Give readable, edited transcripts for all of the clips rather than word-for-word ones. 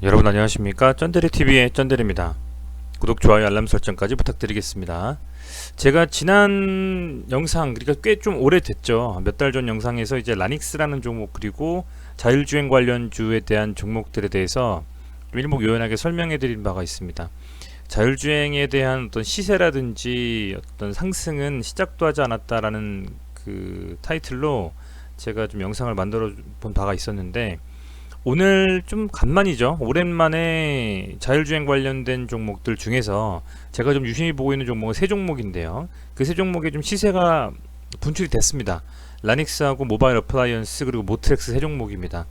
여러분 안녕하십니까? 쩐데리TV의 쩐데리입니다. 구독, 좋아요, 알람 설정까지 부탁드리겠습니다. 제가 지난 영상, 그러니까 꽤 좀 오래됐죠. 몇 달 전 영상에서 이제 라닉스라는 종목 그리고 자율주행 관련주에 대한 종목들에 대해서 일목요연하게 설명해 드린 바가 있습니다. 자율주행에 대한 어떤 시세라든지 어떤 상승은 시작도 하지 않았다라는 그 타이틀로 제가 좀 영상을 만들어 본 바가 있었는데, 오늘 좀 간만이죠. 오랜만에 자율주행 관련된 종목들 중에서 제가 좀 유심히 보고 있는 종목은 세 종목인데요. 그 세 종목의 좀 시세가 분출이 됐습니다. 라닉스하고 모바일 어플라이언스 그리고 모트렉스 세 종목입니다.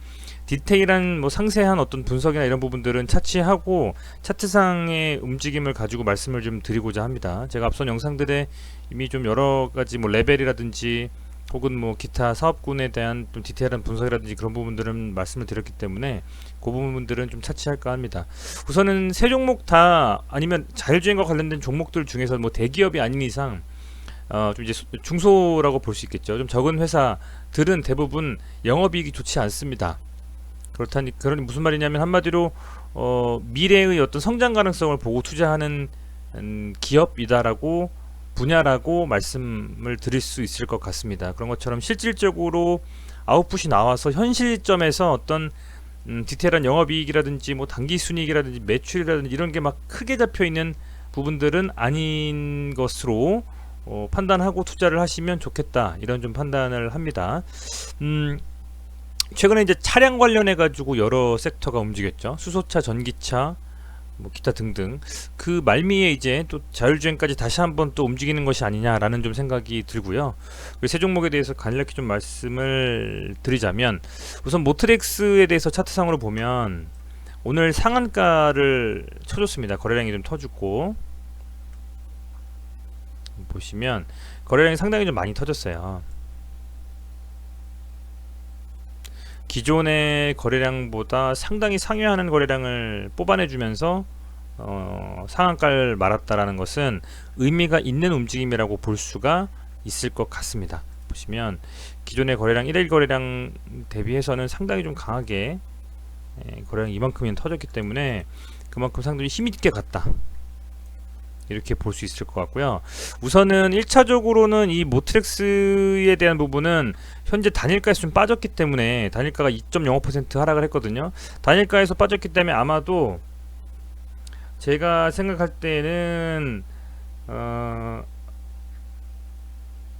디테일한 뭐 상세한 어떤 분석이나 이런 부분들은 차치하고 차트상의 움직임을 가지고 말씀을 좀 드리고자 합니다. 제가 앞선 영상들에 이미 좀 여러 가지 뭐 레벨이라든지 혹은 뭐 기타 사업군에 대한 좀 디테일한 분석이라든지 그런 부분들은 말씀을 드렸기 때문에 그 부분들은 좀 차치할까 합니다. 우선은 세 종목 다 아니면 자율주행과 관련된 종목들 중에서 뭐 대기업이 아닌 이상 좀 이제 중소라고 볼 수 있겠죠. 좀 적은 회사들은 대부분 영업이익이 좋지 않습니다. 그러니 무슨 말이냐면 한마디로 미래의 어떤 성장 가능성을 보고 투자하는 기업이다라고 분야라고 말씀을 드릴 수 있을 것 같습니다. 그런 것처럼 실질적으로 아웃풋이 나와서 현 시점에서 어떤 디테일한 영업이익이라든지 뭐 당기순이익이라든지 매출이라든지 이런 게 막 크게 잡혀있는 부분들은 아닌 것으로 판단하고 투자를 하시면 좋겠다, 이런 좀 판단을 합니다. 최근에 이제 차량 관련해 가지고 여러 섹터가 움직였죠. 수소차, 전기차, 뭐 기타 등등. 그 말미에 이제 또 자율주행까지 다시 한번 또 움직이는 것이 아니냐라는 좀 생각이 들고요. 그 세 종목에 대해서 간략히 좀 말씀을 드리자면, 우선 모트렉스에 대해서 차트상으로 보면 오늘 상한가를 쳐줬습니다. 거래량이 좀 터졌고, 보시면 거래량이 상당히 좀 많이 터졌어요. 기존의 거래량보다 상당히 상회하는 거래량을 뽑아내주면서 상한가를 말았다라는 것은 의미가 있는 움직임이라고 볼 수가 있을 것 같습니다. 보시면 기존의 거래량 1일 거래량 대비해서는 상당히 좀 강하게 거래량 이만큼이 터졌기 때문에 그만큼 상당히 힘있게 갔다, 이렇게 볼 수 있을 것 같고요. 우선은 1차적으로는 이 모트렉스에 대한 부분은 현재 단일가에서 좀 빠졌기 때문에, 단일가가 2.05% 하락을 했거든요. 단일가에서 빠졌기 때문에 아마도 제가 생각할 때는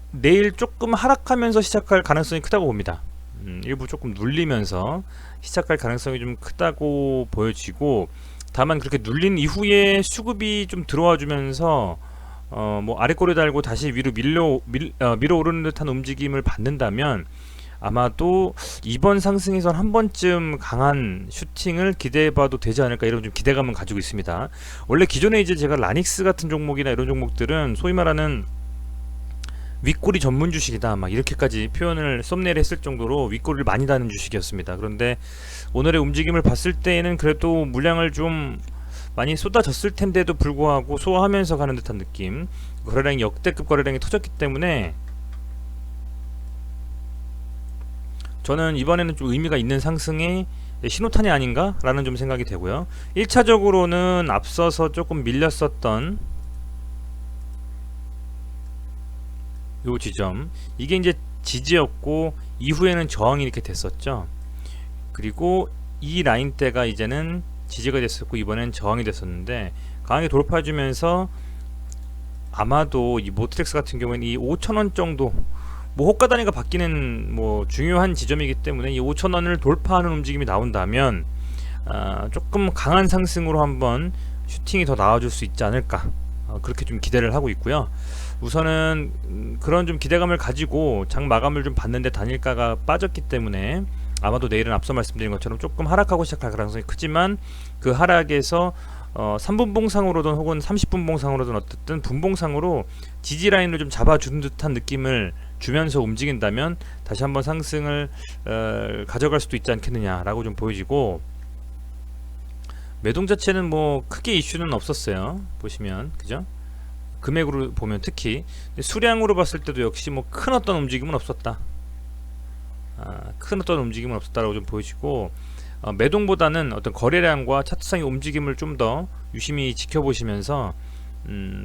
내일 조금 하락하면서 시작할 가능성이 크다고 봅니다. 일부 조금 눌리면서 시작할 가능성이 좀 크다고 보여지고, 다만 그렇게 눌린 이후에 수급이 좀 들어와 주면서 뭐 아래꼬리 달고 다시 위로 밀어 오르는 듯한 움직임을 받는다면 아마도 이번 상승에선 한 번쯤 강한 슈팅을 기대해봐도 되지 않을까, 이런 좀 기대감은 가지고 있습니다. 원래 기존에 이제 제가 라닉스 같은 종목이나 이런 종목들은 소위 말하는 윗꼬리 전문 주식이다, 막 이렇게까지 표현을 썸네일에 했을 정도로 윗꼬리를 많이 다는 주식이었습니다. 그런데 오늘의 움직임을 봤을 때에는 그래도 물량을 좀 많이 쏟아졌을 텐데도 불구하고 소화하면서 가는 듯한 느낌, 거래량이 역대급 거래량이 터졌기 때문에 저는 이번에는 좀 의미가 있는 상승의 신호탄이 아닌가 라는 좀 생각이 되고요. 1차적으로는 앞서서 조금 밀렸었던 요 지점, 이게 이제 지지였고 이후에는 저항이 이렇게 됐었죠. 그리고 이 라인대가 이제는 지지가 됐었고 이번엔 저항이 됐었는데, 강하게 돌파해주면서 아마도 이 모트렉스 같은 경우에는 이 5,000원 정도, 뭐 호가 단위가 바뀌는 뭐 중요한 지점이기 때문에 이 5,000원을 돌파하는 움직임이 나온다면 조금 강한 상승으로 한번 슈팅이 더 나와줄 수 있지 않을까, 그렇게 좀 기대를 하고 있고요. 우선은 그런 좀 기대감을 가지고 장 마감을 좀 봤는데 단일가가 빠졌기 때문에 아마도 내일은 앞서 말씀드린 것처럼 조금 하락하고 시작할 가능성이 크지만, 그 하락에서 3분봉상으로든 혹은 30분봉상으로든 어쨌든 분봉상으로 지지라인을 좀 잡아주는 듯한 느낌을 주면서 움직인다면 다시 한번 상승을 가져갈 수도 있지 않겠느냐라고 좀 보여지고, 매동 자체는 뭐 크게 이슈는 없었어요. 보시면 그죠? 금액으로 보면 특히. 수량으로 봤을 때도 역시 뭐 큰 어떤 움직임은 없었다. 큰 어떤 움직임은 없었다라고 좀 보여지고, 매동보다는 어떤 거래량과 차트상의 움직임을 좀 더 유심히 지켜보시면서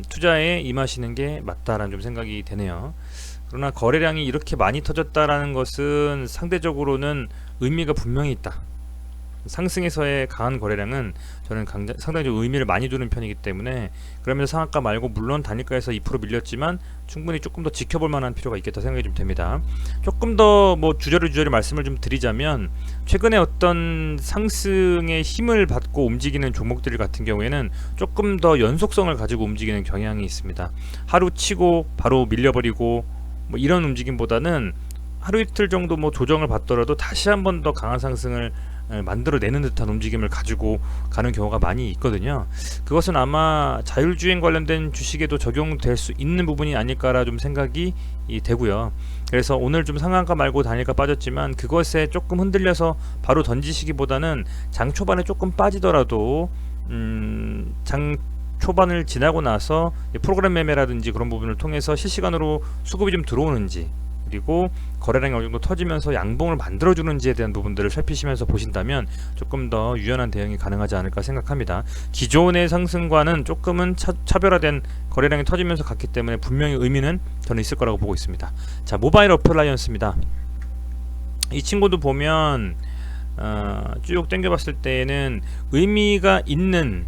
투자에 임하시는 게 맞다라는 좀 생각이 되네요. 그러나 거래량이 이렇게 많이 터졌다라는 것은 상대적으로는 의미가 분명히 있다. 상승에서의 강한 거래량은 저는 상당히 좀 의미를 많이 두는 편이기 때문에, 그러면서 상한가 말고 물론 단일가에서 2% 밀렸지만 충분히 조금 더 지켜볼 만한 필요가 있겠다 생각이 좀 됩니다. 조금 더 뭐 주저리 말씀을 좀 드리자면, 최근에 어떤 상승의 힘을 받고 움직이는 종목들 같은 경우에는 조금 더 연속성을 가지고 움직이는 경향이 있습니다. 하루 치고 바로 밀려버리고 뭐 이런 움직임보다는 하루 이틀 정도 뭐 조정을 받더라도 다시 한 번 더 강한 상승을 만들어내는 듯한 움직임을 가지고 가는 경우가 많이 있거든요. 그것은 아마 자율주행 관련된 주식에도 적용될 수 있는 부분이 아닐까라 좀 생각이 되고요. 그래서 오늘 좀 상한가 말고 단일가 빠졌지만 그것에 조금 흔들려서 바로 던지시기보다는 장 초반에 조금 빠지더라도 장 초반을 지나고 나서 프로그램 매매라든지 그런 부분을 통해서 실시간으로 수급이 좀 들어오는지, 그리고 거래량이 어느 정도 터지면서 양봉을 만들어주는지에 대한 부분들을 살피시면서 보신다면 조금 더 유연한 대응이 가능하지 않을까 생각합니다. 기존의 상승과는 조금은 차별화된 거래량이 터지면서 갔기 때문에 분명히 의미는 저는 있을 거라고 보고 있습니다. 자, 모바일 어플라이언스입니다. 이 친구도 보면 쭉 당겨봤을 때에는 의미가 있는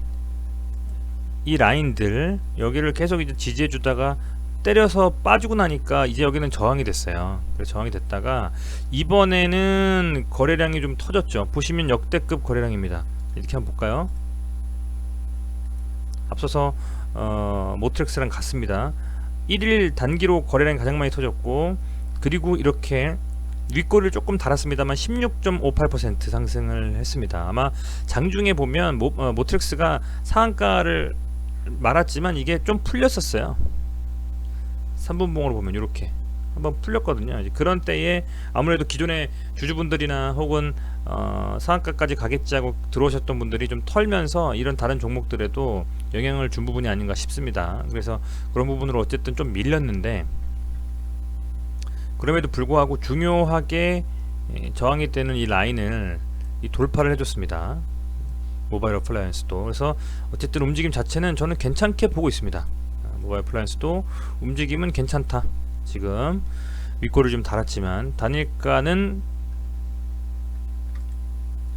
이 라인들, 여기를 계속 이제 지지해주다가 때려서 빠지고 나니까 이제 여기는 저항이 됐어요. 그래서 저항이 됐다가 이번에는 거래량이 좀 터졌죠. 보시면 역대급 거래량입니다. 이렇게 한번 볼까요? 앞서서 모트렉스랑 같습니다. 1일 단기로 거래량이 가장 많이 터졌고, 그리고 이렇게 윗꼬리를 조금 달았습니다만 16.58% 상승을 했습니다. 아마 장중에 보면 모트렉스가 상한가를 말았지만 이게 좀 풀렸었어요. 3분봉으로 보면 이렇게 한번 풀렸거든요. 이제 그런 때에 아무래도 기존의 주주분들이나 혹은 상한가까지 가겠지 하고 들어오셨던 분들이 좀 털면서 이런 다른 종목들에도 영향을 준 부분이 아닌가 싶습니다. 그래서 그런 부분으로 어쨌든 좀 밀렸는데, 그럼에도 불구하고 중요하게 저항이 되는 이 라인을 돌파를 해줬습니다. 모바일 어플라이언스도. 그래서 어쨌든 움직임 자체는 저는 괜찮게 보고 있습니다. 모바일 어플라이언스도 움직임은 괜찮다. 지금 윗골을 좀 달았지만 단일가는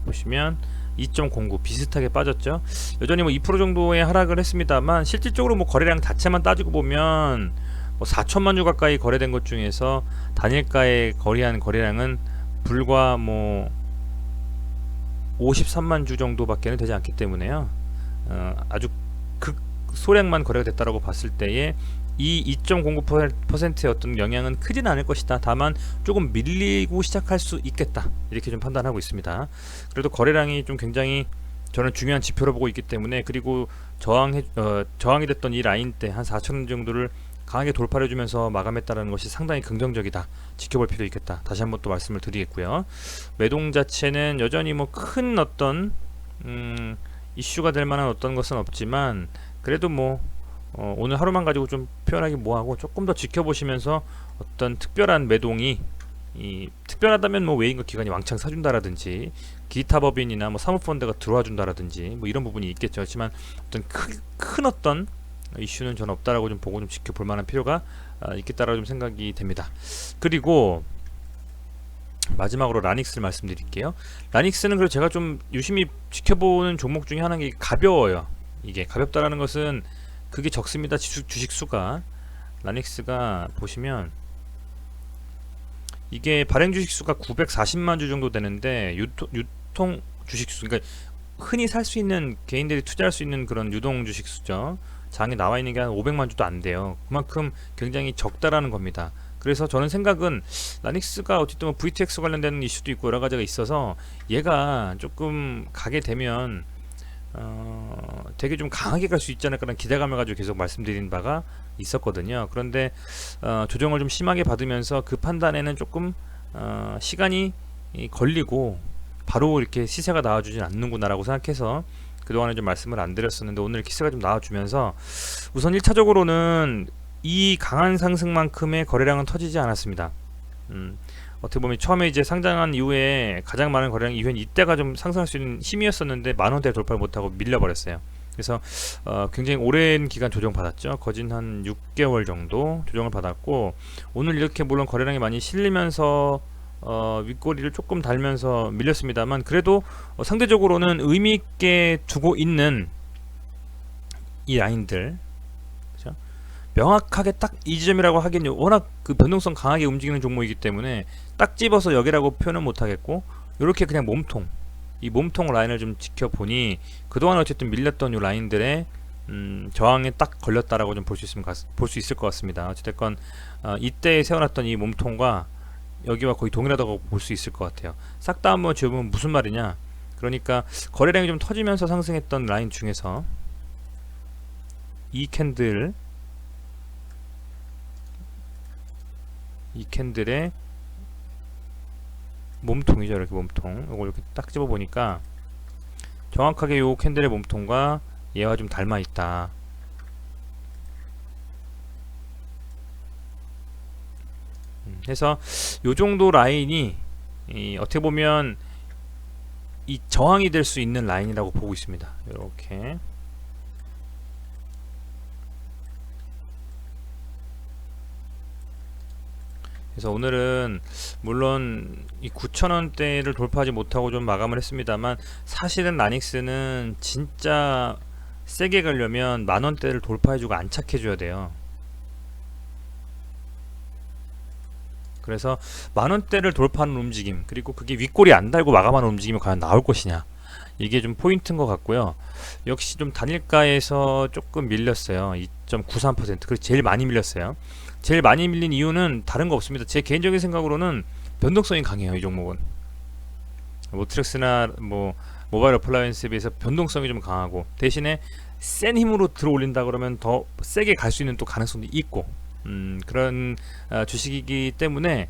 보시면 2.09 비슷하게 빠졌죠. 여전히 뭐 2% 정도의 하락을 했습니다만, 실질적으로 뭐 거래량 자체만 따지고 보면 뭐 4천만 주 가까이 거래된 것 중에서 단일가에 거래한 거래량은 불과 뭐 53만 주 정도밖에는 되지 않기 때문에요. 아주 소량만 거래가 됐다라고 봤을 때에 이 2.09%의 어떤 영향은 크진 않을 것이다. 다만 조금 밀리고 시작할 수 있겠다. 이렇게 좀 판단하고 있습니다. 그래도 거래량이 좀 굉장히 저는 중요한 지표로 보고 있기 때문에, 그리고 저항이 됐던 이 라인 때 한 4,000원 정도를 강하게 돌파를 해주면서 마감했다는 것이 상당히 긍정적이다. 지켜볼 필요 있겠다. 다시 한번 또 말씀을 드리겠고요. 매동 자체는 여전히 뭐 큰 어떤 이슈가 될 만한 어떤 것은 없지만, 그래도 뭐 오늘 하루만 가지고 좀 표현하기 뭐하고 조금 더 지켜보시면서 어떤 특별한 매동이 특별하다면 뭐 외인과 기관이 왕창 사준다라든지 기타 법인이나 뭐 사모펀드가 들어와 준다라든지 뭐 이런 부분이 있겠죠. 하지만 어떤 큰 어떤 이슈는 저는 없다라고 좀 보고 좀 지켜볼 만한 필요가 있겠다라고 좀 생각이 됩니다. 그리고 마지막으로 라닉스를 말씀드릴게요. 라닉스는 그래서 제가 좀 유심히 지켜보는 종목 중에 하나가 가벼워요. 이게 가볍다라는 것은 그게 적습니다. 주식 수가. 라닉스가 보시면 이게 발행 주식 수가 940만 주 정도 되는데, 유통 주식 수, 그러니까 흔히 살 수 있는, 개인들이 투자할 수 있는 그런 유동 주식 수죠. 장에 나와 있는 게 한 500만 주도 안 돼요. 그만큼 굉장히 적다라는 겁니다. 그래서 저는 생각은 라닉스가 어쨌든 뭐 VTX 관련된 이슈도 있고 여러 가지가 있어서 얘가 조금 가게 되면 되게 좀 강하게 갈 수 있지 않을까라는 기대감을 가지고 계속 말씀드린 바가 있었거든요. 그런데 조정을 좀 심하게 받으면서 그 판단에는 조금 시간이 걸리고 바로 이렇게 시세가 나와주진 않는구나 라고 생각해서 그동안에 좀 말씀을 안 드렸었는데, 오늘 시세가 좀 나와주면서 우선 1차적으로는 이 강한 상승만큼의 거래량은 터지지 않았습니다. 어떻게 보면 처음에 이제 상장한 이후에 가장 많은 거래량 이후엔 이때가 좀 상승할 수 있는 힘이었었는데 만 원대 돌파를 못하고 밀려버렸어요. 그래서 굉장히 오랜 기간 조정 받았죠. 거진 한 6개월 정도 조정을 받았고, 오늘 이렇게 물론 거래량이 많이 실리면서 윗꼬리를 조금 달면서 밀렸습니다만, 그래도 상대적으로는 의미 있게 두고 있는 이 라인들, 그렇죠? 명확하게 딱 이 지점이라고 하기엔 워낙 그 변동성 강하게 움직이는 종목이기 때문에 딱 집어서 여기라고 표현은 못하겠고, 이렇게 그냥 몸통, 이 몸통 라인을 좀 지켜보니 그동안 어쨌든 밀렸던 이 라인들의 저항에 딱 걸렸다라고 좀 볼 수 있을 것 같습니다. 어쨌든 이때 세워놨던 이 몸통과 여기와 거의 동일하다고 볼 수 있을 것 같아요. 싹 다 한번 지어보면 무슨 말이냐, 그러니까 거래량이 좀 터지면서 상승했던 라인 중에서 이 캔들의 몸통이죠. 이렇게 몸통, 이걸 이렇게 딱 집어 보니까 정확하게 요 캔들의 몸통과 얘와 좀 닮아 있다. 해서 요 정도 라인이 어떻게 보면 이 저항이 될 수 있는 라인이라고 보고 있습니다. 이렇게 그래서 오늘은 물론 이 9,000원대를 돌파하지 못하고 좀 마감을 했습니다만, 사실은 라닉스는 진짜 세게 가려면 만원대를 돌파해주고 안착해줘야 돼요. 그래서 만원대를 돌파하는 움직임, 그리고 그게 윗꼬리 안 달고 마감하는 움직임이 과연 나올 것이냐, 이게 좀 포인트인 것 같고요. 역시 좀 단일가에서 조금 밀렸어요. 2.93%. 그래서 제일 많이 밀렸어요. 제일 많이 밀린 이유는 다른 거 없습니다. 제 개인적인 생각으로는 변동성이 강해요. 이 종목은 모트렉스나 뭐 모바일 어플라이언스에 비해서 변동성이 좀 강하고, 대신에 센 힘으로 들어 올린다 그러면 더 세게 갈 수 있는 또 가능성도 있고, 그런 주식이기 때문에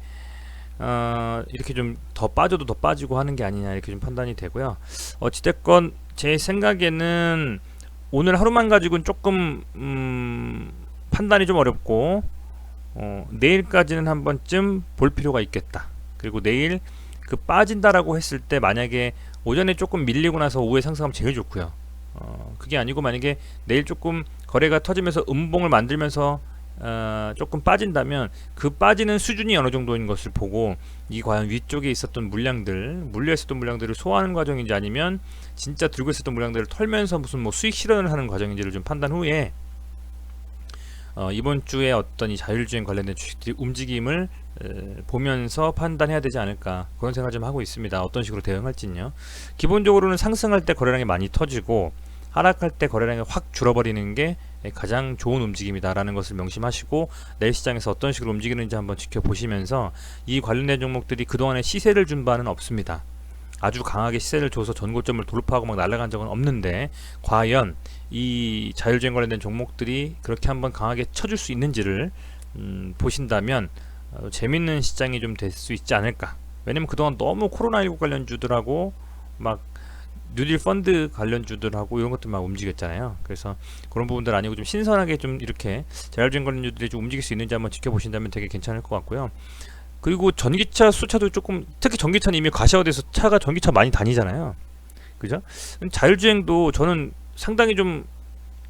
이렇게 좀 더 빠져도 더 빠지고 하는 게 아니냐, 이렇게 좀 판단이 되고요. 어찌됐건 제 생각에는 오늘 하루만 가지고는 조금 판단이 좀 어렵고, 내일까지는 한 번쯤 볼 필요가 있겠다. 그리고 내일 그 빠진다라고 했을 때 만약에 오전에 조금 밀리고 나서 오후에 상승하면 제일 좋고요. 그게 아니고 만약에 내일 조금 거래가 터지면서 음봉을 만들면서 조금 빠진다면 그 빠지는 수준이 어느 정도인 것을 보고, 이 과연 위쪽에 있었던 물려 있었던 물량들을 소화하는 과정인지, 아니면 진짜 들고 있었던 물량들을 털면서 무슨 뭐 수익 실현을 하는 과정인지를 좀 판단 후에 이번 주에 어떤 이 자율주행 관련된 주식들이 움직임을 보면서 판단해야 되지 않을까, 그런 생각을 좀 하고 있습니다. 어떤 식으로 대응할지는요. 기본적으로는 상승할 때 거래량이 많이 터지고, 하락할 때 거래량이 확 줄어버리는 게 가장 좋은 움직임이다라는 것을 명심하시고, 내일 시장에서 어떤 식으로 움직이는지 한번 지켜보시면서, 이 관련된 종목들이 그동안에 시세를 준 바는 없습니다. 아주 강하게 시세를 줘서 전고점을 돌파하고 막 날아간 적은 없는데, 과연 이 자율주행 관련된 종목들이 그렇게 한번 강하게 쳐줄 수 있는지를 보신다면 재밌는 시장이 좀 될 수 있지 않을까. 왜냐면 그동안 너무 코로나19 관련주들하고 막 뉴딜 펀드 관련주들하고 이런 것들 막 움직였잖아요. 그래서 그런 부분들 아니고 좀 신선하게 좀 이렇게 자율주행 관련주들이 좀 움직일 수 있는지 한번 지켜보신다면 되게 괜찮을 것 같고요. 그리고 전기차 수차도 조금, 특히 전기차는 이미 가시화돼서 차가 전기차 많이 다니잖아요. 그죠? 자율주행도 저는 상당히 좀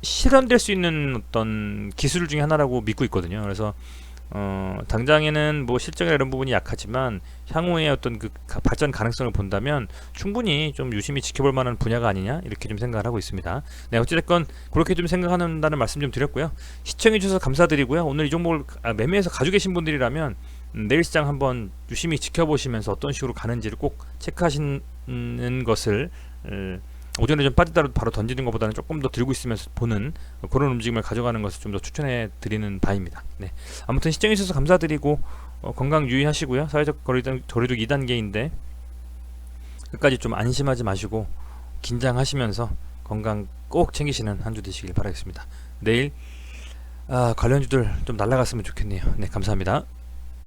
실현될 수 있는 어떤 기술 중에 하나라고 믿고 있거든요. 그래서 당장에는 뭐 실적이나 이런 부분이 약하지만 향후에 어떤 그 발전 가능성을 본다면 충분히 좀 유심히 지켜볼 만한 분야가 아니냐, 이렇게 좀 생각을 하고 있습니다. 네, 어찌됐건 그렇게 좀 생각한다는 말씀 좀 드렸고요. 시청해 주셔서 감사드리고요. 오늘 이 종목을 매매해서 가지고 계신 분들이라면 내일 시장 한번 유심히 지켜보시면서 어떤 식으로 가는지를 꼭 체크하시는 것을, 오전에 좀 빠지더라도 바로 던지는 것보다는 조금 더 들고 있으면서 보는 그런 움직임을 가져가는 것을 좀 더 추천해 드리는 바입니다. 네. 아무튼 시청해 주셔서 감사드리고, 건강 유의하시고요. 사회적 거리두기 2단계인데 끝까지 좀 안심하지 마시고 긴장하시면서 건강 꼭 챙기시는 한 주 되시길 바라겠습니다. 내일 관련주들 좀 날아갔으면 좋겠네요. 네, 감사합니다.